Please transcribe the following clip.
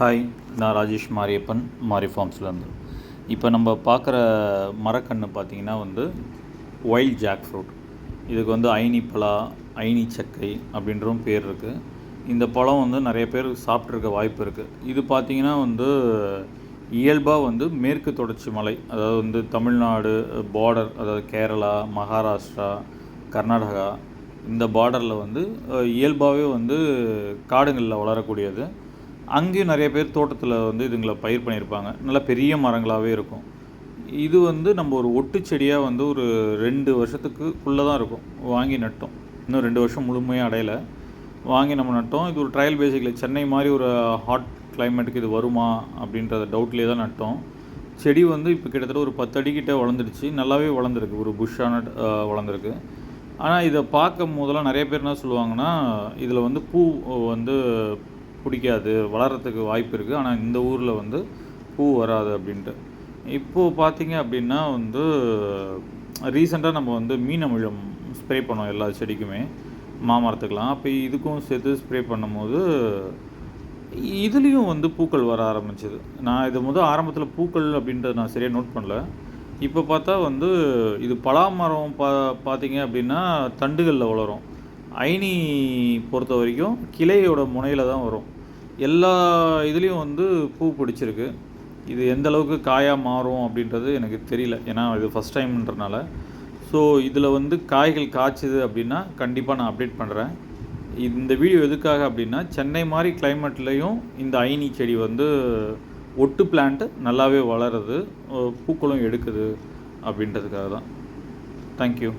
Hi, நான் ராஜேஷ் மாரியப்பன், மாரி ஃபார்ம்ஸ்லேருந்து. இப்போ நம்ம பார்க்குற மரக்கன்று பார்த்திங்கன்னா வைல்ட் ஜாக் ஃப்ரூட். இதுக்கு ஐனி பலா, ஐனி சக்கை அப்படின்றவும் பேர் இருக்குது. இந்த பழம் நிறைய பேர் சாப்பிட்ருக்க வாய்ப்பு இருக்குது. இது பார்த்திங்கன்னா இயல்பாக மேற்கு தொடர்ச்சி மலை, அதாவது தமிழ்நாடு பார்டர், அதாவது கேரளா, மகாராஷ்டிரா, கர்நாடகா, இந்த பார்டரில் இயல்பாகவே காடுகளில் வளரக்கூடியது. அங்கேயும் நிறைய பேர் தோட்டத்தில் இதுங்களை பயிர் பண்ணியிருப்பாங்க. நல்லா பெரிய மரங்களாகவே இருக்கும். இது நம்ம ஒரு ஒட்டு செடியாக ஒரு 2 வருஷத்துக்குள்ளே தான் இருக்கும். வாங்கி நட்டோம். இன்னும் 2 வருஷம் முழுமையாக அடையலை. வாங்கி நம்ம நட்டோம். இது ஒரு ட்ரையல் பேசிக்கில் சென்னை மாதிரி ஒரு ஹாட் கிளைமேட்டுக்கு இது வருமா அப்படின்றத டவுட்லேயே தான் நட்டோம். செடி இப்போ கிட்டத்தட்ட ஒரு 10 அடிக்கிட்ட வளர்ந்துடுச்சு. நல்லாவே வளர்ந்துருக்கு. ஒரு புஷ்ஷான வளர்ந்துருக்கு. ஆனால் இதை பார்க்கும் போதெல்லாம் நிறைய பேர் என்ன சொல்லுவாங்கன்னா, இதில் பூ பிடிக்காது, வளர்கிறதுக்கு வாய்ப்பு இருக்குது, ஆனால் இந்த ஊரில் பூ வராது அப்படின்ட்டு. இப்போது பார்த்திங்க அப்படின்னா ரீசெண்டாக நம்ம மீன் அமிலம் ஸ்ப்ரே பண்ணோம் எல்லா செடிக்குமே, மாமரத்துக்கெலாம். அப்போ இதுக்கும் சேர்த்து ஸ்ப்ரே பண்ணும்போது இதுலேயும் பூக்கள் வர ஆரம்பிச்சிது. நான் இது ஆரம்பத்தில் பூக்கள் அப்படின்றத நான் சரியாக நோட் பண்ணல. இப்போ பார்த்தா இது பலாமரம் பார்த்திங்க அப்படின்னா தண்டுகளில் வளரும். ஐனி பொறுத்த வரைக்கும் கிளையோட முனையில் தான் வரும். எல்லா இதுலேயும் பூ பிடிச்சிருக்கு. இது எந்த அளவுக்கு காயாக மாறும் அப்படின்றது எனக்கு தெரியல, ஏன்னா இது ஃபஸ்ட் டைம்ன்றனால. ஸோ இதில் காய்கள் காய்ச்சிது அப்படின்னா கண்டிப்பாக நான் அப்டேட் பண்ணுறேன். இந்த வீடியோ எதுக்காக அப்படின்னா, சென்னை மாதிரி கிளைமேட்லேயும் இந்த ஐனி செடி ஒட்டு பிளான்ட்டு நல்லாவே வளருது, பூக்களும் எடுக்குது அப்படின்றதுக்காக தான். தேங்க்யூ.